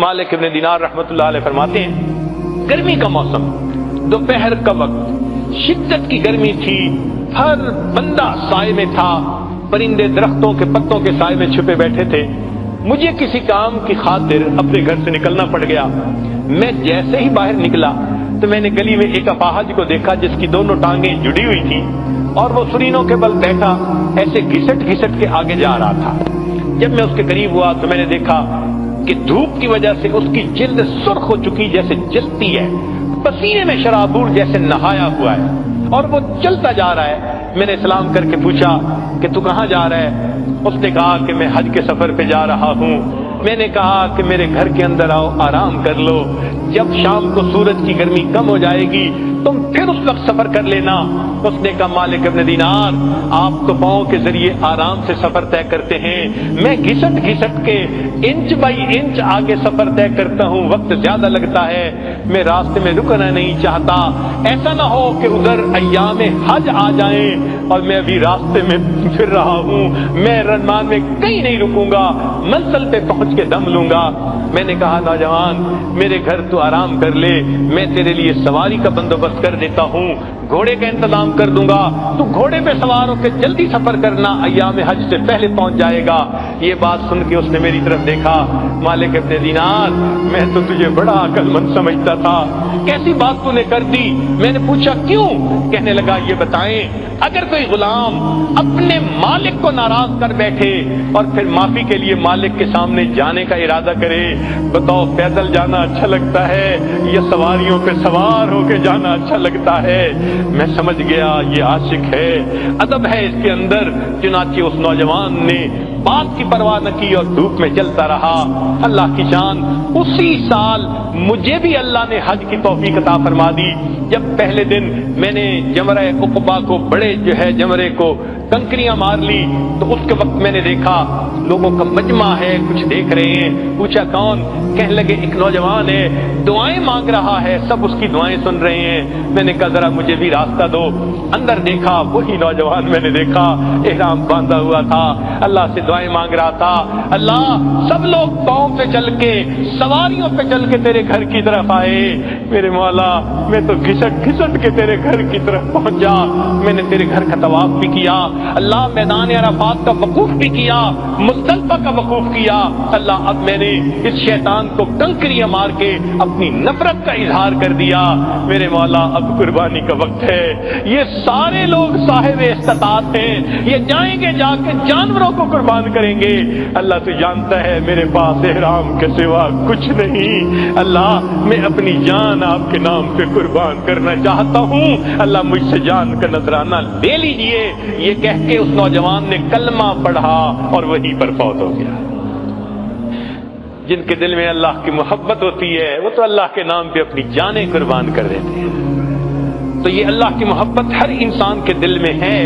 مالک ابن دینار رحمۃ اللہ علیہ فرماتے ہیں گرمی کا موسم، دوپہر کا وقت، شدت کی گرمی تھی، ہر بندہ سائے میں تھا، پرندے درختوں کے پتوں کے سائے میں چھپے بیٹھے تھے۔ مجھے کسی کام کی خاطر اپنے گھر سے نکلنا پڑ گیا۔ میں جیسے ہی باہر نکلا تو میں نے گلی میں ایک اپاہج کو دیکھا جس کی دونوں ٹانگیں جڑی ہوئی تھی اور وہ سرینوں کے بل بیٹھا ایسے گھسٹ گھسٹ کے آگے جا رہا تھا۔ جب میں اس کے قریب ہوا تو میں نے دیکھا کہ دھوپ کی وجہ سے اس کی جلد سرخ ہو چکی جیسے جلتی ہے، پسینے میں شرابور جیسے نہایا ہوا ہے، اور وہ چلتا جا رہا ہے۔ میں نے سلام کر کے پوچھا کہ تو کہاں جا رہا ہے؟ اس نے کہا کہ میں حج کے سفر پہ جا رہا ہوں۔ میں نے کہا کہ میرے گھر کے اندر آؤ، آرام کر لو، جب شام کو سورج کی گرمی کم ہو جائے گی تم پھر اس وقت سفر کر لینا۔ اس نے کہا مالک ابن دینار، آپ تو پاؤں کے ذریعے آرام سے سفر طے کرتے ہیں، میں گھسٹ گھسٹ کے انچ بائی انچ آگے سفر طے کرتا ہوں، وقت زیادہ لگتا ہے، میں راستے میں رکنا نہیں چاہتا، ایسا نہ ہو کہ ادھر ایام حج آ جائیں اور میں ابھی راستے میں پھر رہا ہوں، میں رنمان میں کہیں نہیں رکوں گا، منزل پہ پہنچ کے دم لوں گا۔ میں نے کہا نوجوان میرے گھر تو آرام کر لے، میں تیرے لیے سواری کا بندوبست کر دیتا ہوں، گھوڑے کا انتظام کر دوں گا، تو گھوڑے پہ سوار ہو کے جلدی سفر کرنا، ایام حج سے پہلے پہنچ جائے گا۔ یہ بات سن کے اس نے میری طرف دیکھا، مالک ابن دینار میں تو تجھے بڑا عقل مند سمجھتا تھا، کیسی بات تو نے کر دی؟ میں نے پوچھا کیوں؟ کہنے لگا یہ بتائیں اگر کوئی غلام اپنے مالک کو ناراض کر بیٹھے اور پھر معافی کے لیے مالک کے سامنے جانے کا ارادہ کرے، بتاؤ پیدل جانا اچھا لگتا ہے یا سواریوں پہ سوار ہو کے جانا اچھا لگتا ہے؟ میں سمجھ گیا یہ عاشق ہے، ادب ہے اس کے اندر۔ چنانچہ اس نوجوان نے بات کی پرواہ نہ کی اور دھوپ میں چلتا رہا۔ اللہ کی شان، اسی سال مجھے بھی اللہ نے حج کی توفیق عطا فرما دی۔ جب پہلے دن میں نے جمرہ عقبہ کو بڑے جمرے کو کنکریاں مار لی تو اس کے وقت میں نے دیکھا لوگوں کا مجمع ہے، کچھ دیکھ رہے ہیں۔ پوچھا کون؟ کہنے لگے ایک نوجوان ہے، دعائیں مانگ رہا ہے، سب اس کی دعائیں سن رہے ہیں۔ میں نے کہا ذرا مجھے بھی راستہ دو۔ اندر دیکھا وہی نوجوان میں نے دیکھا احرام باندھا ہوا تھا، اللہ سے دعائیں مانگ رہا تھا، اللہ سب لوگ پاؤں پہ چل کے سواریوں پہ چل کے تیرے گھر کی طرف آئے، میرے مولا میں تو گھسٹ گھسٹ کے تیرے گھر کی طرف پہنچا، میں نے تیرے گھر کا طواف بھی کیا، اللہ میدان عرفات کا وقوف بھی کیا، مزدلفہ کا وقوف کیا، اللہ اب میں نے اس شیطان کو کنکریاں مار کے اپنی نفرت کا اظہار کر دیا، میرے مولا اب قربانی کا وقت ہے۔ یہ سارے لوگ صاحب استطاعت ہیں، یہ جائیں گے جا کے جانوروں کو قربان کریں گے، اللہ تو جانتا ہے میرے پاس احرام کے سوا کچھ نہیں، اللہ میں اپنی جان آپ کے نام پہ قربان کرنا چاہتا ہوں، اللہ مجھ سے جان کا نذرانہ لے لیجئے۔ یہ کہہ کے اس نوجوان نے کلمہ پڑھا اور وہیں پر فوت ہو گیا۔ جن کے دل میں اللہ کی محبت ہوتی ہے وہ تو اللہ کے نام پہ اپنی جانیں قربان کر دیتے ہیں۔ تو یہ اللہ کی محبت ہر انسان کے دل میں ہے،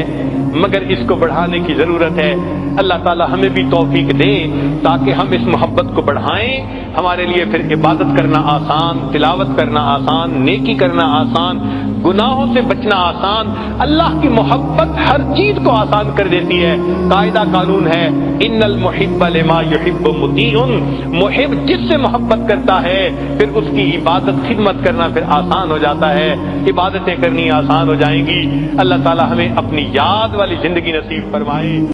مگر اس کو بڑھانے کی ضرورت ہے۔ اللہ تعالی ہمیں بھی توفیق دے تاکہ ہم اس محبت کو بڑھائیں، ہمارے لیے پھر عبادت کرنا آسان، تلاوت کرنا آسان، نیکی کرنا آسان، گناہوں سے بچنا آسان۔ اللہ کی محبت ہر چیز کو آسان کر دیتی ہے۔ قاعدہ قانون ہے ان المحب لما يحب مطیع، محب جس سے محبت کرتا ہے پھر اس کی عبادت خدمت کرنا پھر آسان ہو جاتا ہے، عبادتیں کرنی آسان ہو جائیں گی۔ اللہ تعالی ہمیں اپنی یاد والی زندگی نصیب فرمائے۔